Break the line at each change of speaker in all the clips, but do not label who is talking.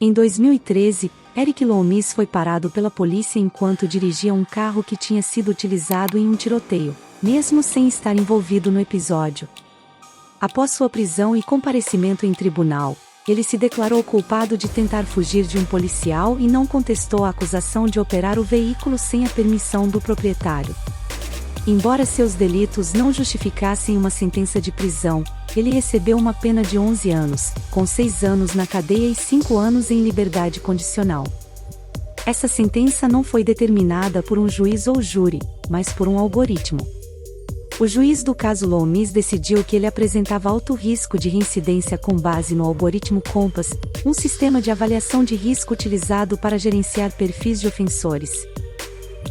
Em 2013, Eric Loomis foi parado pela polícia enquanto dirigia um carro que tinha sido utilizado em um tiroteio, mesmo sem estar envolvido no episódio. Após sua prisão e comparecimento em tribunal, ele se declarou culpado de tentar fugir de um policial e não contestou a acusação de operar o veículo sem a permissão do proprietário. Embora seus delitos não justificassem uma sentença de prisão, ele recebeu uma pena de 11 anos, com 6 anos na cadeia e 5 anos em liberdade condicional. Essa sentença não foi determinada por um juiz ou júri, mas por um algoritmo. O juiz do caso Loomis decidiu que ele apresentava alto risco de reincidência com base no algoritmo Compass, um sistema de avaliação de risco utilizado para gerenciar perfis de ofensores.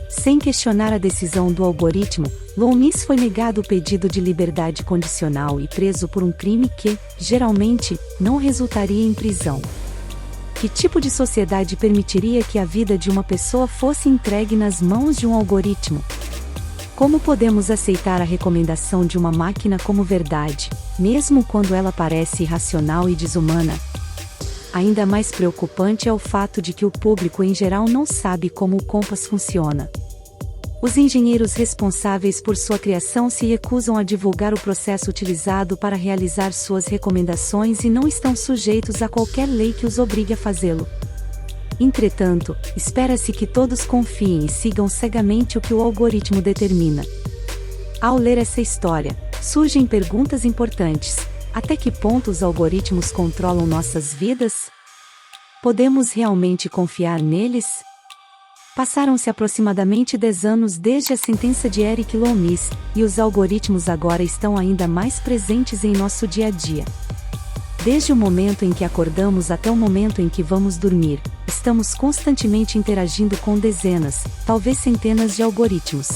Sem questionar a decisão do algoritmo, Loomis foi negado o pedido de liberdade condicional e preso por um crime que, geralmente, não resultaria em prisão. Que tipo de sociedade permitiria que a vida de uma pessoa fosse entregue nas mãos de um algoritmo? Como podemos aceitar a recomendação de uma máquina como verdade, mesmo quando ela parece irracional e desumana? Ainda mais preocupante é o fato de que o público em geral não sabe como o Compass funciona. Os engenheiros responsáveis por sua criação se recusam a divulgar o processo utilizado para realizar suas recomendações e não estão sujeitos a qualquer lei que os obrigue a fazê-lo. Entretanto, espera-se que todos confiem e sigam cegamente o que o algoritmo determina. Ao ler essa história, surgem perguntas importantes. Até que ponto os algoritmos controlam nossas vidas? Podemos realmente confiar neles? Passaram-se aproximadamente 10 anos desde a sentença de Eric Loomis, e os algoritmos agora estão ainda mais presentes em nosso dia a dia. Desde o momento em que acordamos até o momento em que vamos dormir, estamos constantemente interagindo com dezenas, talvez centenas de algoritmos.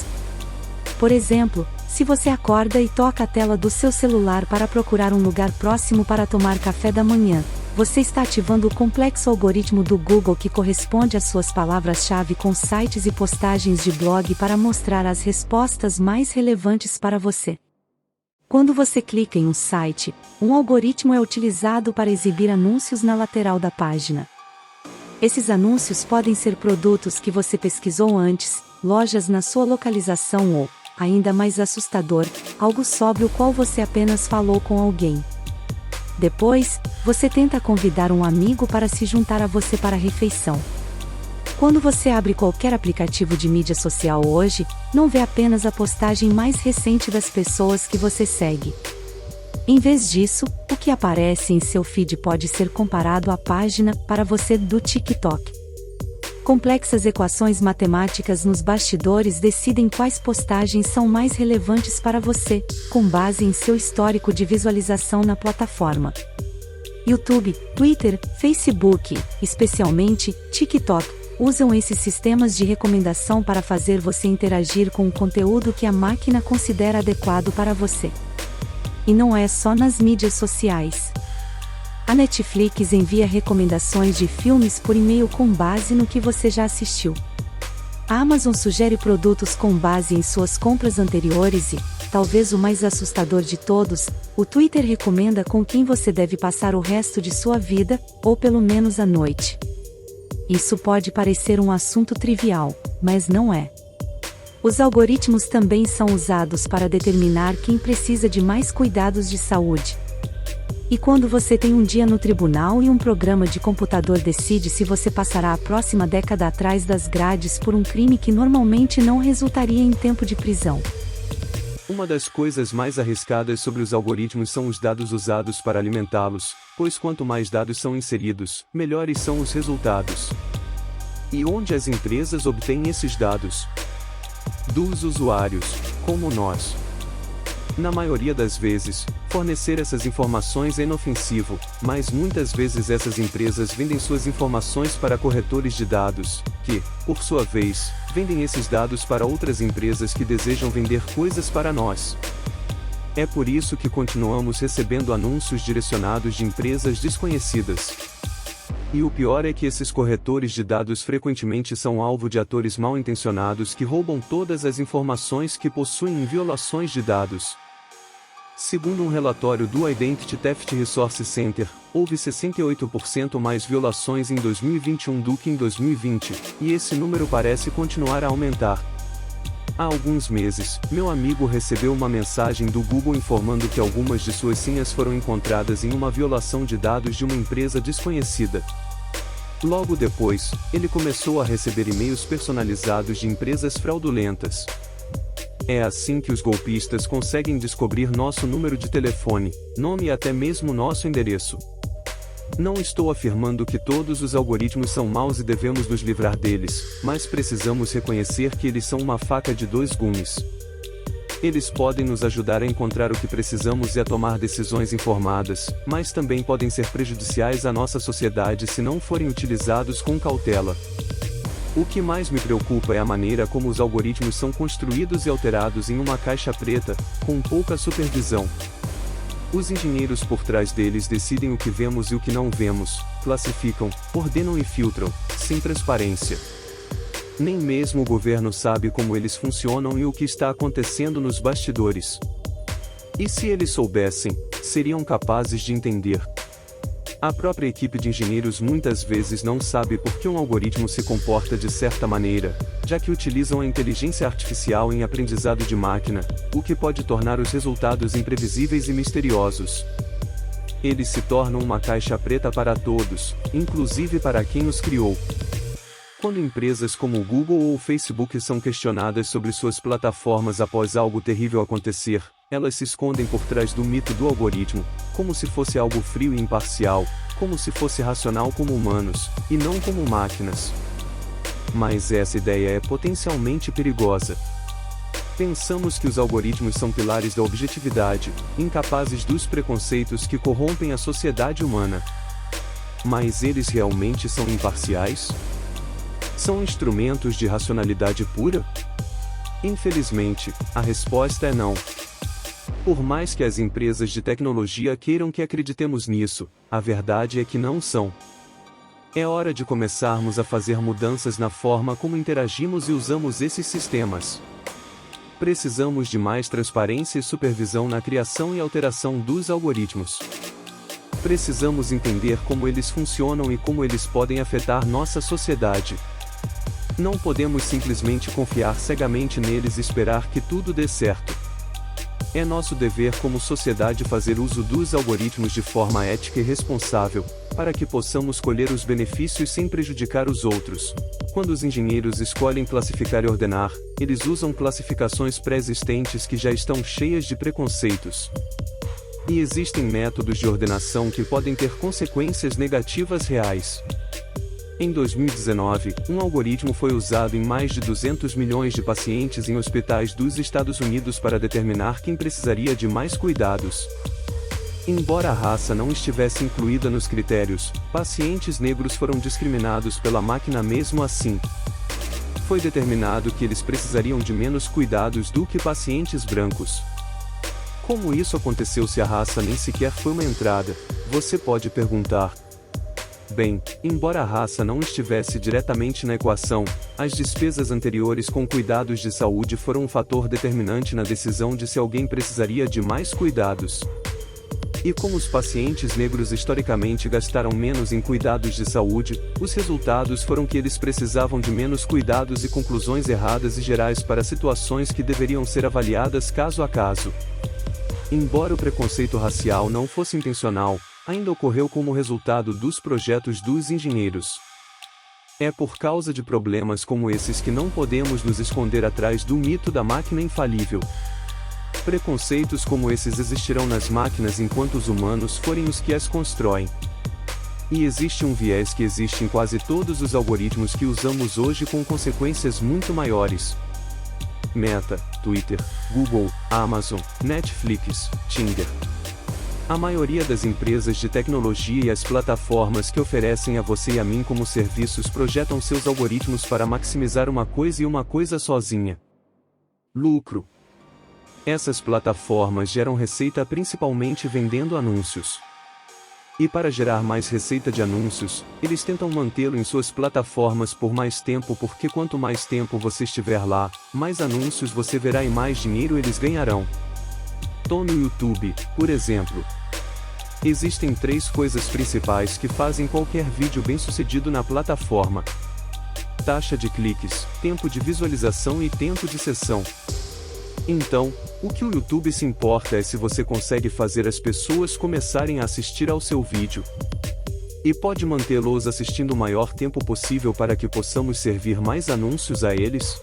Por exemplo, se você acorda e toca a tela do seu celular para procurar um lugar próximo para tomar café da manhã, você está ativando o complexo algoritmo do Google que corresponde às suas palavras-chave com sites e postagens de blog para mostrar as respostas mais relevantes para você. Quando você clica em um site, um algoritmo é utilizado para exibir anúncios na lateral da página. Esses anúncios podem ser produtos que você pesquisou antes, lojas na sua localização ou, ainda mais assustador, algo sobre o qual você apenas falou com alguém. Depois, você tenta convidar um amigo para se juntar a você para a refeição. Quando você abre qualquer aplicativo de mídia social hoje, não vê apenas a postagem mais recente das pessoas que você segue. Em vez disso, o que aparece em seu feed pode ser comparado à página para você do TikTok. Complexas equações matemáticas nos bastidores decidem quais postagens são mais relevantes para você, com base em seu histórico de visualização na plataforma. YouTube, Twitter, Facebook, especialmente TikTok, usam esses sistemas de recomendação para fazer você interagir com o conteúdo que a máquina considera adequado para você. E não é só nas mídias sociais. A Netflix envia recomendações de filmes por e-mail com base no que você já assistiu. A Amazon sugere produtos com base em suas compras anteriores e, talvez o mais assustador de todos, o Twitter recomenda com quem você deve passar o resto de sua vida, ou pelo menos a noite. Isso pode parecer um assunto trivial, mas não é. Os algoritmos também são usados para determinar quem precisa de mais cuidados de saúde. E quando você tem um dia no tribunal e um programa de computador decide se você passará a próxima década atrás das grades por um crime que normalmente não resultaria em tempo de prisão.
Uma das coisas mais arriscadas sobre os algoritmos são os dados usados para alimentá-los, pois quanto mais dados são inseridos, melhores são os resultados. E onde as empresas obtêm esses dados? Dos usuários, como nós. Na maioria das vezes, fornecer essas informações é inofensivo, mas muitas vezes essas empresas vendem suas informações para corretores de dados, que, por sua vez, vendem esses dados para outras empresas que desejam vender coisas para nós. É por isso que continuamos recebendo anúncios direcionados de empresas desconhecidas. E o pior é que esses corretores de dados frequentemente são alvo de atores mal-intencionados que roubam todas as informações que possuem em violações de dados. Segundo um relatório do Identity Theft Resource Center, houve 68% mais violações em 2021 do que em 2020, e esse número parece continuar a aumentar. Há alguns meses, meu amigo recebeu uma mensagem do Google informando que algumas de suas senhas foram encontradas em uma violação de dados de uma empresa desconhecida. Logo depois, ele começou a receber e-mails personalizados de empresas fraudulentas. É assim que os golpistas conseguem descobrir nosso número de telefone, nome e até mesmo nosso endereço. Não estou afirmando que todos os algoritmos são maus e devemos nos livrar deles, mas precisamos reconhecer que eles são uma faca de dois gumes. Eles podem nos ajudar a encontrar o que precisamos e a tomar decisões informadas, mas também podem ser prejudiciais à nossa sociedade se não forem utilizados com cautela. O que mais me preocupa é a maneira como os algoritmos são construídos e alterados em uma caixa preta, com pouca supervisão. Os engenheiros por trás deles decidem o que vemos e o que não vemos, classificam, ordenam e filtram, sem transparência. Nem mesmo o governo sabe como eles funcionam e o que está acontecendo nos bastidores. E se eles soubessem, seriam capazes de entender. A própria equipe de engenheiros muitas vezes não sabe por que um algoritmo se comporta de certa maneira, já que utilizam a inteligência artificial em aprendizado de máquina, o que pode tornar os resultados imprevisíveis e misteriosos. Eles se tornam uma caixa preta para todos, inclusive para quem os criou. Quando empresas como o Google ou o Facebook são questionadas sobre suas plataformas após algo terrível acontecer, elas se escondem por trás do mito do algoritmo, como se fosse algo frio e imparcial, como se fosse racional como humanos, e não como máquinas. Mas essa ideia é potencialmente perigosa. Pensamos que os algoritmos são pilares da objetividade, incapazes dos preconceitos que corrompem a sociedade humana. Mas eles realmente são imparciais? São instrumentos de racionalidade pura? Infelizmente, a resposta é não. Por mais que as empresas de tecnologia queiram que acreditemos nisso, a verdade é que não são. É hora de começarmos a fazer mudanças na forma como interagimos e usamos esses sistemas. Precisamos de mais transparência e supervisão na criação e alteração dos algoritmos. Precisamos entender como eles funcionam e como eles podem afetar nossa sociedade. Não podemos simplesmente confiar cegamente neles e esperar que tudo dê certo. É nosso dever como sociedade fazer uso dos algoritmos de forma ética e responsável, para que possamos colher os benefícios sem prejudicar os outros. Quando os engenheiros escolhem classificar e ordenar, eles usam classificações pré-existentes que já estão cheias de preconceitos. E existem métodos de ordenação que podem ter consequências negativas reais. Em 2019, um algoritmo foi usado em mais de 200 milhões de pacientes em hospitais dos Estados Unidos para determinar quem precisaria de mais cuidados. Embora a raça não estivesse incluída nos critérios, pacientes negros foram discriminados pela máquina mesmo assim. Foi determinado que eles precisariam de menos cuidados do que pacientes brancos. Como isso aconteceu se a raça nem sequer foi uma entrada? Você pode perguntar. Bem, embora a raça não estivesse diretamente na equação, as despesas anteriores com cuidados de saúde foram um fator determinante na decisão de se alguém precisaria de mais cuidados. E como os pacientes negros historicamente gastaram menos em cuidados de saúde, os resultados foram que eles precisavam de menos cuidados e conclusões erradas e gerais para situações que deveriam ser avaliadas caso a caso. Embora o preconceito racial não fosse intencional, ainda ocorreu como resultado dos projetos dos engenheiros. É por causa de problemas como esses que não podemos nos esconder atrás do mito da máquina infalível. Preconceitos como esses existirão nas máquinas enquanto os humanos forem os que as constroem. E existe um viés que existe em quase todos os algoritmos que usamos hoje com consequências muito maiores. Meta, Twitter, Google, Amazon, Netflix, Tinder. A maioria das empresas de tecnologia e as plataformas que oferecem a você e a mim como serviços projetam seus algoritmos para maximizar uma coisa e uma coisa sozinha: lucro. Essas plataformas geram receita principalmente vendendo anúncios. E para gerar mais receita de anúncios, eles tentam mantê-lo em suas plataformas por mais tempo, porque quanto mais tempo você estiver lá, mais anúncios você verá e mais dinheiro eles ganharão. Tome o YouTube, por exemplo. Existem 3 coisas principais que fazem qualquer vídeo bem-sucedido na plataforma: taxa de cliques, tempo de visualização e tempo de sessão. Então, o que o YouTube se importa é se você consegue fazer as pessoas começarem a assistir ao seu vídeo. E pode mantê-los assistindo o maior tempo possível para que possamos servir mais anúncios a eles?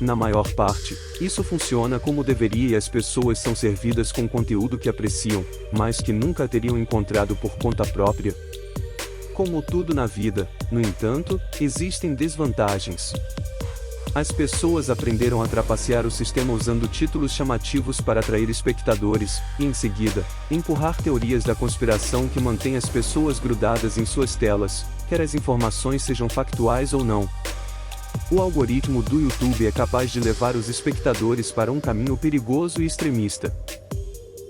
Na maior parte, isso funciona como deveria e as pessoas são servidas com conteúdo que apreciam, mas que nunca teriam encontrado por conta própria. Como tudo na vida, no entanto, existem desvantagens. As pessoas aprenderam a trapacear o sistema usando títulos chamativos para atrair espectadores, e em seguida, empurrar teorias da conspiração que mantêm as pessoas grudadas em suas telas, quer as informações sejam factuais ou não. O algoritmo do YouTube é capaz de levar os espectadores para um caminho perigoso e extremista.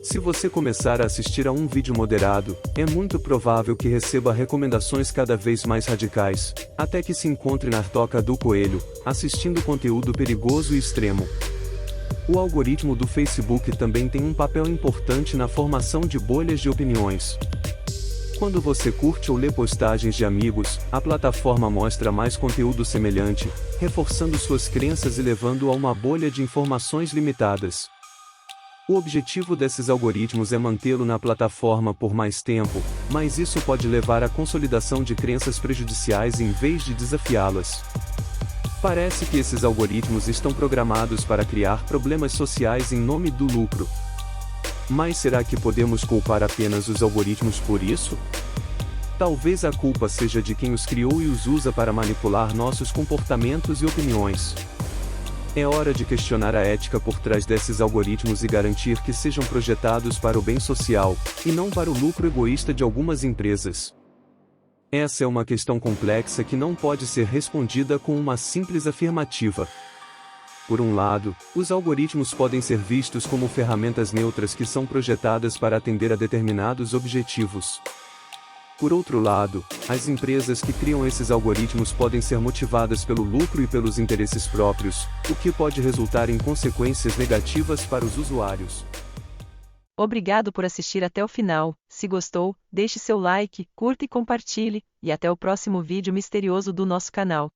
Se você começar a assistir a um vídeo moderado, é muito provável que receba recomendações cada vez mais radicais, até que se encontre na toca do coelho, assistindo conteúdo perigoso e extremo. O algoritmo do Facebook também tem um papel importante na formação de bolhas de opiniões. Quando você curte ou lê postagens de amigos, a plataforma mostra mais conteúdo semelhante, reforçando suas crenças e levando a uma bolha de informações limitadas. O objetivo desses algoritmos é mantê-lo na plataforma por mais tempo, mas isso pode levar à consolidação de crenças prejudiciais em vez de desafiá-las. Parece que esses algoritmos estão programados para criar problemas sociais em nome do lucro. Mas será que podemos culpar apenas os algoritmos por isso? Talvez a culpa seja de quem os criou e os usa para manipular nossos comportamentos e opiniões. É hora de questionar a ética por trás desses algoritmos e garantir que sejam projetados para o bem social, e não para o lucro egoísta de algumas empresas. Essa é uma questão complexa que não pode ser respondida com uma simples afirmativa. Por um lado, os algoritmos podem ser vistos como ferramentas neutras que são projetadas para atender a determinados objetivos. Por outro lado, as empresas que criam esses algoritmos podem ser motivadas pelo lucro e pelos interesses próprios, o que pode resultar em consequências negativas para os usuários.
Obrigado por assistir até o final. Se gostou, deixe seu like, curta e compartilhe, e até o próximo vídeo misterioso do nosso canal.